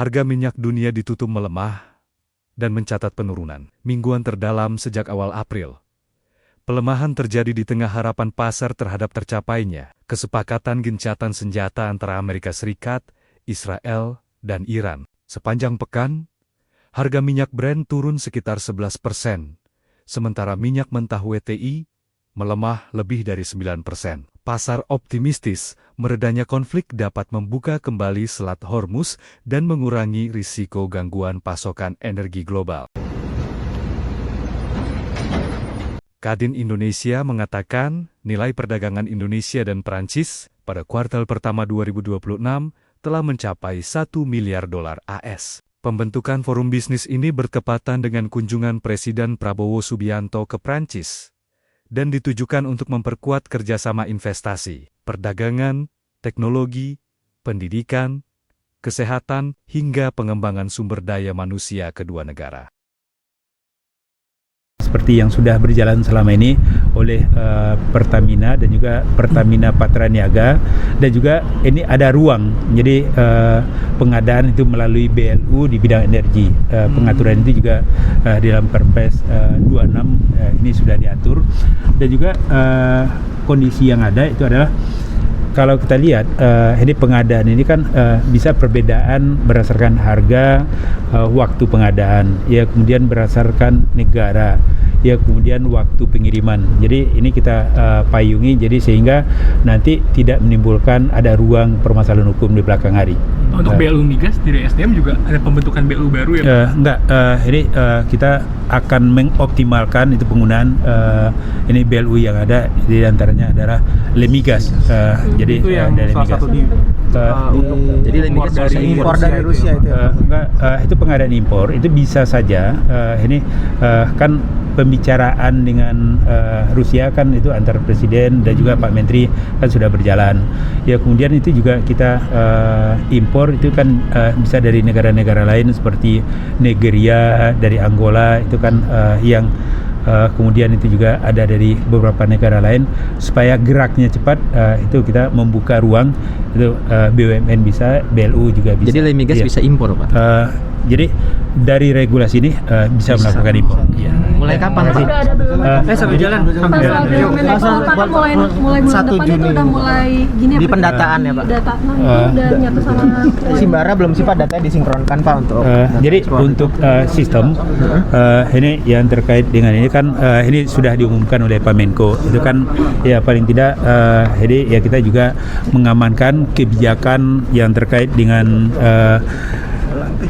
Harga minyak dunia ditutup melemah dan mencatat penurunan mingguan terdalam sejak awal April. Pelemahan terjadi di tengah harapan pasar terhadap tercapainya kesepakatan gencatan senjata antara Amerika Serikat, Israel, dan Iran. Sepanjang pekan, harga minyak Brent turun sekitar 11%, sementara minyak mentah WTI melemah lebih dari 9%. Pasar optimistis meredanya konflik dapat membuka kembali Selat Hormuz dan mengurangi risiko gangguan pasokan energi global. Kadin Indonesia mengatakan nilai perdagangan Indonesia dan Prancis pada kuartal pertama 2026 telah mencapai 1 miliar dolar AS. Pembentukan forum bisnis ini bertepatan dengan kunjungan Presiden Prabowo Subianto ke Prancis dan ditujukan untuk memperkuat kerjasama investasi, perdagangan, teknologi, pendidikan, kesehatan, hingga pengembangan sumber daya manusia kedua negara. Seperti yang sudah berjalan selama ini oleh Pertamina dan juga Pertamina Patraniaga, dan juga ini ada ruang, jadi pengadaan itu melalui BLU di bidang energi. Pengaturan itu juga di dalam Perpres 26 ini sudah diatur, dan juga kondisi yang ada itu adalah kalau kita lihat ini pengadaan ini kan bisa perbedaan berdasarkan harga, waktu pengadaan, ya kemudian berdasarkan negara, ya kemudian waktu pengiriman. Jadi ini kita payungi jadi sehingga nanti tidak menimbulkan ada ruang permasalahan hukum di belakang hari. Untuk BLU Migas dari SDM juga ada pembentukan BLU baru ya? Enggak, ini kita akan mengoptimalkan itu penggunaan ini BLU yang ada, di antaranya adalah Lemigas. Jadi itu yang dari salah satu di jadi Lemigas impor dari Rusia itu. Enggak, itu pengadaan impor itu bisa saja ini kan pembicaraan dengan Rusia kan itu antar presiden dan juga Pak Menteri kan sudah berjalan. Ya kemudian itu juga kita impor itu kan bisa dari negara-negara lain seperti Nigeria, dari Angola itu kan yang kemudian itu juga ada dari beberapa negara lain. Supaya geraknya cepat, itu kita membuka ruang, itu BUMN bisa, BLU juga bisa. Jadi Lemigas bisa impor, Pak? Jadi dari regulasi ini bisa melakukan impor. Ya. Mulai kapan sih? sambil jalan. Apakah mulai bulan 1 depan Juni. itu udah mulai gini Di pendataan ya, Pak? Data, itu udah nyatu sama Simbara belum sih Pak datanya disinkronkan Pak untuk jadi untuk sistem ini yang terkait dengan ini kan ini sudah diumumkan oleh Pak Menko. Itu kan ya paling tidak jadi ya kita juga mengamankan kebijakan yang terkait dengan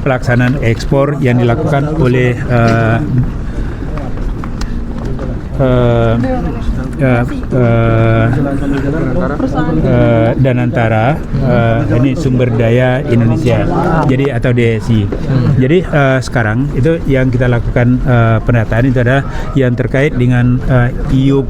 pelaksanaan ekspor yang dilakukan oleh Danantara, ini sumber daya Indonesia, jadi atau DSI. Jadi sekarang itu yang kita lakukan pendataan itu adalah yang terkait dengan IUP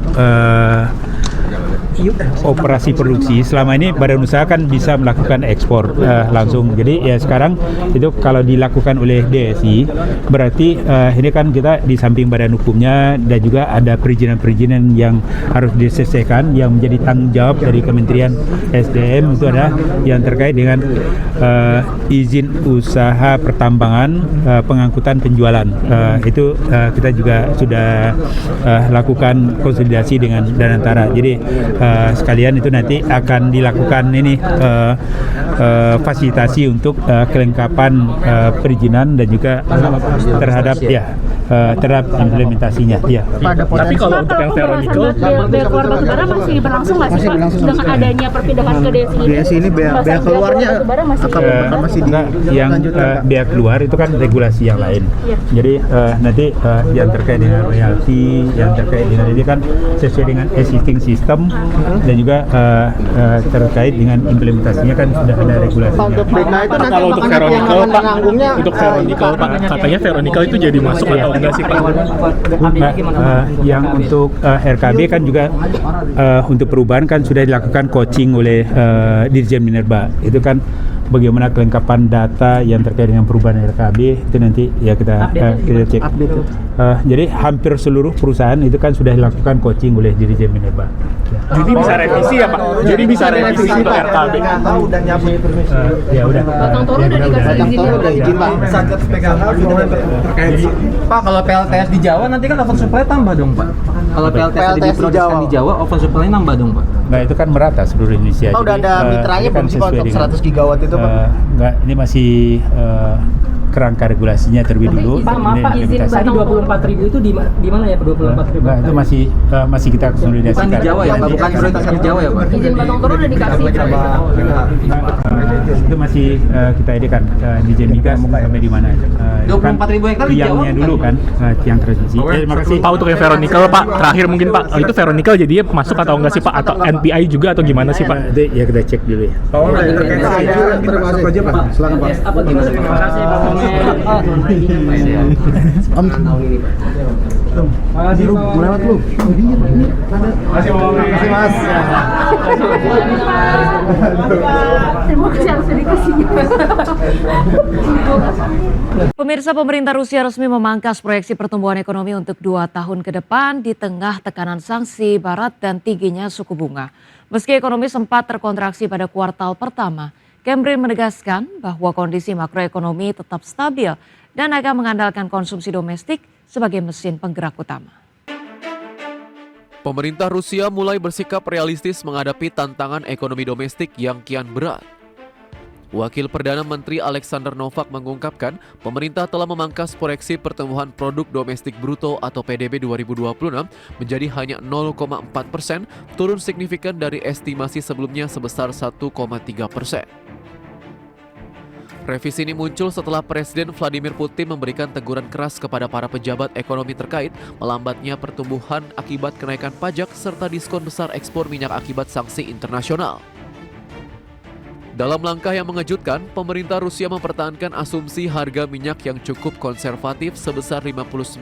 operasi produksi. Selama ini badan usaha kan bisa melakukan ekspor langsung. Jadi ya sekarang itu kalau dilakukan oleh DSI berarti ini kan kita di samping badan hukumnya dan juga ada perizinan-perizinan yang harus diselesaikan yang menjadi tanggung jawab dari Kementerian SDM. Itu adalah yang terkait dengan izin usaha pertambangan, pengangkutan, penjualan. Itu kita juga sudah lakukan konsolidasi dengan Danantara. Jadi sekalian itu nanti akan dilakukan ini fasilitasi untuk kelengkapan perizinan dan juga terhadap terhadap implementasinya. Ya. Tapi kalau untuk yang ferronikel, bea keluar batubara masih berlangsung nggak sih Pak? Dengan adanya perpindahan ke DSI ini bea keluarnya masih yang bea keluar itu kan regulasi yang lain. Jadi nanti yang terkait dengan royalti, yang terkait dengan ini kan sesuai dengan existing system dan juga terkait dengan implementasinya kan sudah ada regulasinya. kalau untuk ferronikel Pak, katanya ferronikel itu jadi masuk atau enggak sih Pak? Yang untuk RKB kan juga untuk perubahan kan sudah dilakukan coaching oleh Dirjen Minerba. Itu kan bagaimana kelengkapan data yang terkait dengan perubahan RKB itu nanti ya kita cek. Jadi hampir seluruh perusahaan itu kan sudah dilakukan coaching oleh Dirjen Minerba. Jadi bisa revisi ya Pak? Jadi bisa revisi untuk RKB? Udah nyabut Ya udah. Batang Toru udah dikasih izin Pak. Satgas PKH sudah terkait. Pak, kalau PLTS di Jawa nanti kan oversupply tambah dong Pak. Kalau PLTS diproduksikan di Jawa, oversupply nambah dong Pak. Nah itu kan merata seluruh Indonesia. Oh, udah ada mitranya belum sih Pak untuk 100 gigawatt itu Pak? Enggak, ini masih kerangka regulasinya terlebih dulu. Pak, maaf Pak, izin Tadi 24.000 itu di mana ya Pak? 24.000? Enggak, itu masih kita konsolidasikan. Bukan di Jawa ya Pak? Bukan prioritasnya di Jawa ya Pak? izin Batang Toru udah dikasih. Itu masih kita edikan di Jemigas sampai di mana. 24.000 hektar di Jawa Tiangnya dulu kan, tiang transmisi. Terima kasih. Pak, untuk yang ferronikel Pak, terakhir mungkin Pak, itu ferronikel jadinya masuk atau enggak sih Pak? Atau NPI juga atau gimana sih Pak? Ya kita cek dulu ya. Terima kasih aja Pak. Silakan Pak. Apa gimana? Terima kasih Pak. Makasih lu, lewat lu. Masih Mas. Terima kasih harus dikasih. Pemirsa, pemerintah Rusia resmi memangkas proyeksi pertumbuhan ekonomi untuk 2 tahun ke depan di tengah tekanan sanksi Barat dan tingginya suku bunga. Meski ekonomi sempat terkontraksi pada kuartal pertama, Kremlin menegaskan bahwa kondisi makroekonomi tetap stabil dan akan mengandalkan konsumsi domestik sebagai mesin penggerak utama. Pemerintah Rusia mulai bersikap realistis menghadapi tantangan ekonomi domestik yang kian berat. Wakil Perdana Menteri Alexander Novak mengungkapkan, pemerintah telah memangkas proyeksi pertumbuhan produk domestik bruto atau PDB 2026 menjadi hanya 0,4%, turun signifikan dari estimasi sebelumnya sebesar 1,3%. Revisi ini muncul setelah Presiden Vladimir Putin memberikan teguran keras kepada para pejabat ekonomi terkait melambatnya pertumbuhan akibat kenaikan pajak serta diskon besar ekspor minyak akibat sanksi internasional. Dalam langkah yang mengejutkan, pemerintah Rusia mempertahankan asumsi harga minyak yang cukup konservatif sebesar $59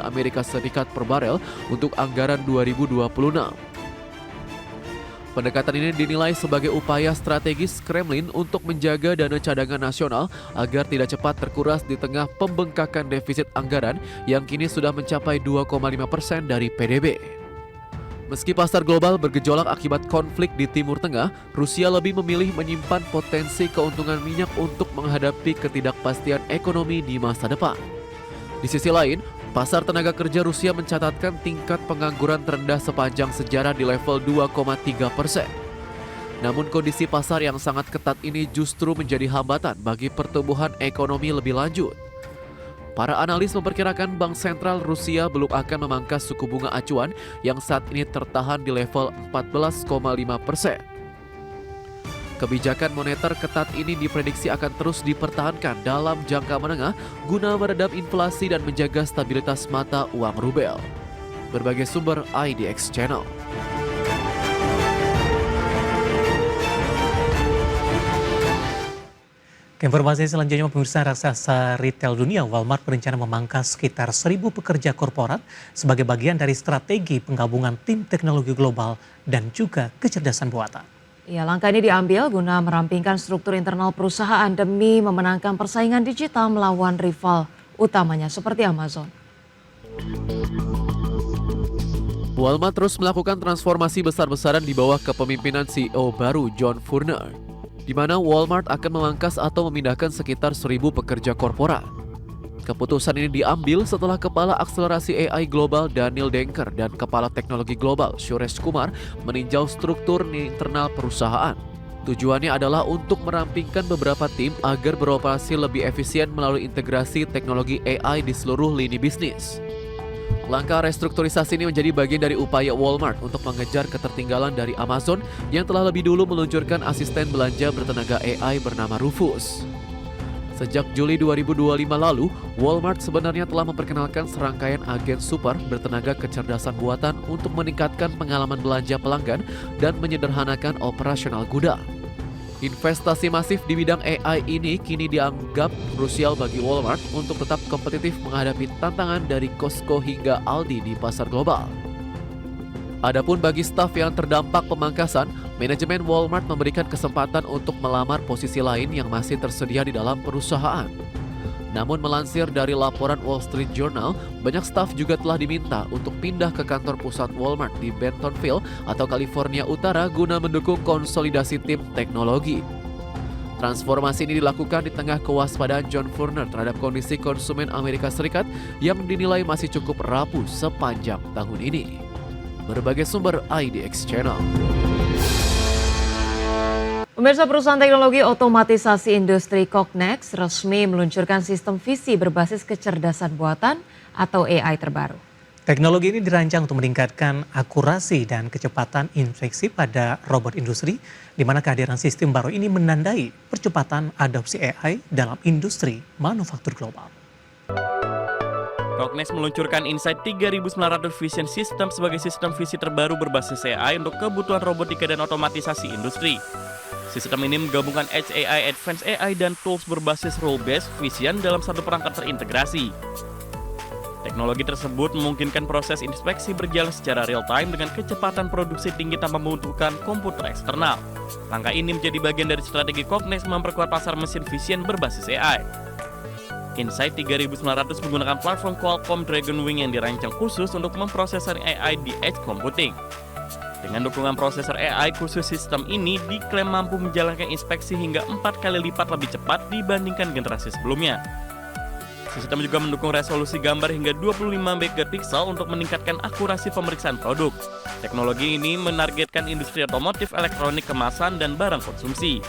Amerika Serikat per barel untuk anggaran 2026. Pendekatan ini dinilai sebagai upaya strategis Kremlin untuk menjaga dana cadangan nasional agar tidak cepat terkuras di tengah pembengkakan defisit anggaran yang kini sudah mencapai 2,5% dari PDB. Meski pasar global bergejolak akibat konflik di Timur Tengah, Rusia lebih memilih menyimpan potensi keuntungan minyak untuk menghadapi ketidakpastian ekonomi di masa depan. Di sisi lain, pasar tenaga kerja Rusia mencatatkan tingkat pengangguran terendah sepanjang sejarah di level 2,3%. Namun kondisi pasar yang sangat ketat ini justru menjadi hambatan bagi pertumbuhan ekonomi lebih lanjut. Para analis memperkirakan Bank Sentral Rusia belum akan memangkas suku bunga acuan yang saat ini tertahan di level 14,5%. Kebijakan moneter ketat ini diprediksi akan terus dipertahankan dalam jangka menengah guna meredam inflasi dan menjaga stabilitas mata uang rubel. Berbagai sumber IDX Channel. Informasi selanjutnya, pemirsa, raksasa retail dunia Walmart berencana memangkas sekitar 1.000 pekerja korporat sebagai bagian dari strategi penggabungan tim teknologi global dan juga kecerdasan buatan. Ya, langkah ini diambil guna merampingkan struktur internal perusahaan demi memenangkan persaingan digital melawan rival utamanya seperti Amazon. Walmart terus melakukan transformasi besar-besaran di bawah kepemimpinan CEO baru John Furner, di mana Walmart akan memangkas atau memindahkan sekitar 1.000 pekerja korporat. Keputusan ini diambil setelah Kepala Akselerasi AI Global Daniel Denker dan Kepala Teknologi Global Suresh Kumar meninjau struktur internal perusahaan. Tujuannya adalah untuk merampingkan beberapa tim agar beroperasi lebih efisien melalui integrasi teknologi AI di seluruh lini bisnis. Langkah restrukturisasi ini menjadi bagian dari upaya Walmart untuk mengejar ketertinggalan dari Amazon yang telah lebih dulu meluncurkan asisten belanja bertenaga AI bernama Rufus. Sejak Juli 2025 lalu, Walmart sebenarnya telah memperkenalkan serangkaian agen super bertenaga kecerdasan buatan untuk meningkatkan pengalaman belanja pelanggan dan menyederhanakan operasional gudang. Investasi masif di bidang AI ini kini dianggap krusial bagi Walmart untuk tetap kompetitif menghadapi tantangan dari Costco hingga Aldi di pasar global. Adapun bagi staf yang terdampak pemangkasan, Manajemen Walmart memberikan kesempatan untuk melamar posisi lain yang masih tersedia di dalam perusahaan. Namun melansir dari laporan Wall Street Journal, banyak staf juga telah diminta untuk pindah ke kantor pusat Walmart di Bentonville atau California Utara guna mendukung konsolidasi tim teknologi. Transformasi ini dilakukan di tengah kewaspadaan John Furner terhadap kondisi konsumen Amerika Serikat yang dinilai masih cukup rapuh sepanjang tahun ini. Berbagai sumber IDX Channel. Pemirsa, perusahaan teknologi otomatisasi industri Cognex resmi meluncurkan sistem visi berbasis kecerdasan buatan atau AI terbaru. Teknologi ini dirancang untuk meningkatkan akurasi dan kecepatan inspeksi pada robot industri, di mana kehadiran sistem baru ini menandai percepatan adopsi AI dalam industri manufaktur global. Cognex meluncurkan Insight 3900 Vision System sebagai sistem visi terbaru berbasis AI untuk kebutuhan robotika dan otomatisasi industri. Sistem ini menggabungkan Edge AI, Advanced AI, dan tools berbasis role-based vision dalam satu perangkat terintegrasi. Teknologi tersebut memungkinkan proses inspeksi berjalan secara real-time dengan kecepatan produksi tinggi tanpa membutuhkan komputer eksternal. Langkah ini menjadi bagian dari strategi Cognex memperkuat pasar mesin vision berbasis AI. Insight 3900 menggunakan platform Qualcomm Dragonwing yang dirancang khusus untuk memprosesor AI di edge computing. Dengan dukungan prosesor AI khusus, sistem ini diklaim mampu menjalankan inspeksi hingga 4 kali lipat lebih cepat dibandingkan generasi sebelumnya. Sistem juga mendukung resolusi gambar hingga 25 megapiksel untuk meningkatkan akurasi pemeriksaan produk. Teknologi ini menargetkan industri otomotif, elektronik, kemasan, dan barang konsumsi.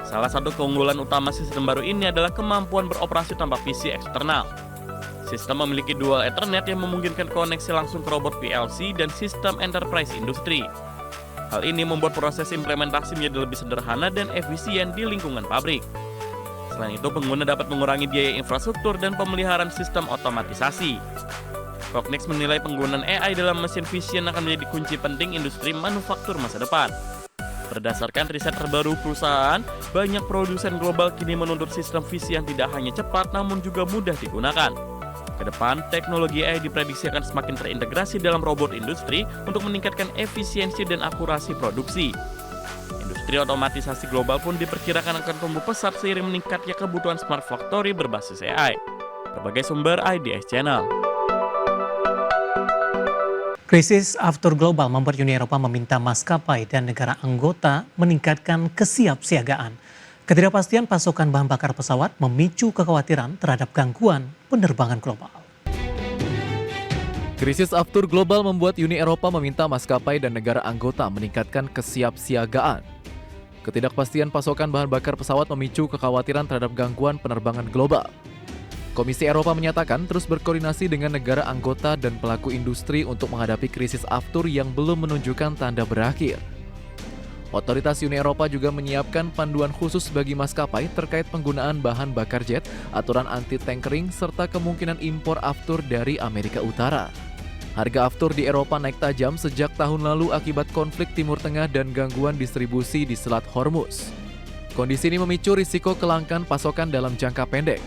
Salah satu keunggulan utama sistem baru ini adalah kemampuan beroperasi tanpa PC eksternal. Sistem memiliki dual Ethernet yang memungkinkan koneksi langsung ke robot PLC dan sistem enterprise industri. Hal ini membuat proses implementasi menjadi lebih sederhana dan efisien di lingkungan pabrik. Selain itu, pengguna dapat mengurangi biaya infrastruktur dan pemeliharaan sistem otomatisasi. Cognex menilai penggunaan AI dalam mesin vision akan menjadi kunci penting industri manufaktur masa depan. Berdasarkan riset terbaru perusahaan, banyak produsen global kini menuntut sistem visi yang tidak hanya cepat namun juga mudah digunakan. Kedepan, teknologi AI diprediksi akan semakin terintegrasi dalam robot industri untuk meningkatkan efisiensi dan akurasi produksi. Industri otomatisasi global pun diperkirakan akan tumbuh pesat seiring meningkatnya kebutuhan smart factory berbasis AI. Berbagai sumber IDX Channel. Krisis aftur global membuat Uni Eropa meminta maskapai dan negara anggota meningkatkan kesiapsiagaan. Ketidakpastian pasokan bahan bakar pesawat memicu kekhawatiran terhadap gangguan penerbangan global. Krisis aftur global membuat Uni Eropa meminta maskapai dan negara anggota meningkatkan kesiapsiagaan. Ketidakpastian pasokan bahan bakar pesawat memicu kekhawatiran terhadap gangguan penerbangan global. Komisi Eropa menyatakan terus berkoordinasi dengan negara anggota dan pelaku industri untuk menghadapi krisis aftur yang belum menunjukkan tanda berakhir. Otoritas Uni Eropa juga menyiapkan panduan khusus bagi maskapai terkait penggunaan bahan bakar jet, aturan anti-tankering, serta kemungkinan impor aftur dari Amerika Utara. Harga aftur di Eropa naik tajam sejak tahun lalu akibat konflik Timur Tengah dan gangguan distribusi di Selat Hormuz. Kondisi ini memicu risiko kelangkaan pasokan dalam jangka pendek.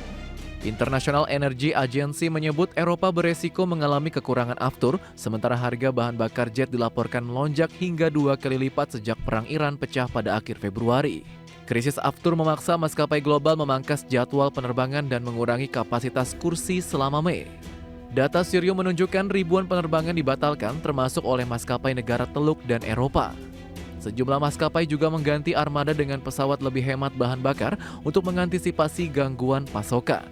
International Energy Agency menyebut Eropa beresiko mengalami kekurangan aftur, sementara harga bahan bakar jet dilaporkan melonjak hingga 2 kali lipat sejak perang Iran pecah pada akhir Februari. Krisis aftur memaksa maskapai global memangkas jadwal penerbangan dan mengurangi kapasitas kursi selama Mei. Data Sirio menunjukkan ribuan penerbangan dibatalkan, termasuk oleh maskapai negara Teluk dan Eropa. Sejumlah maskapai juga mengganti armada dengan pesawat lebih hemat bahan bakar untuk mengantisipasi gangguan pasokan.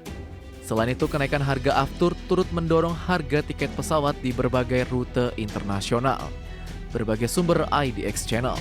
Selain itu, kenaikan harga aftur turut mendorong harga tiket pesawat di berbagai rute internasional. Berbagai sumber IDX Channel.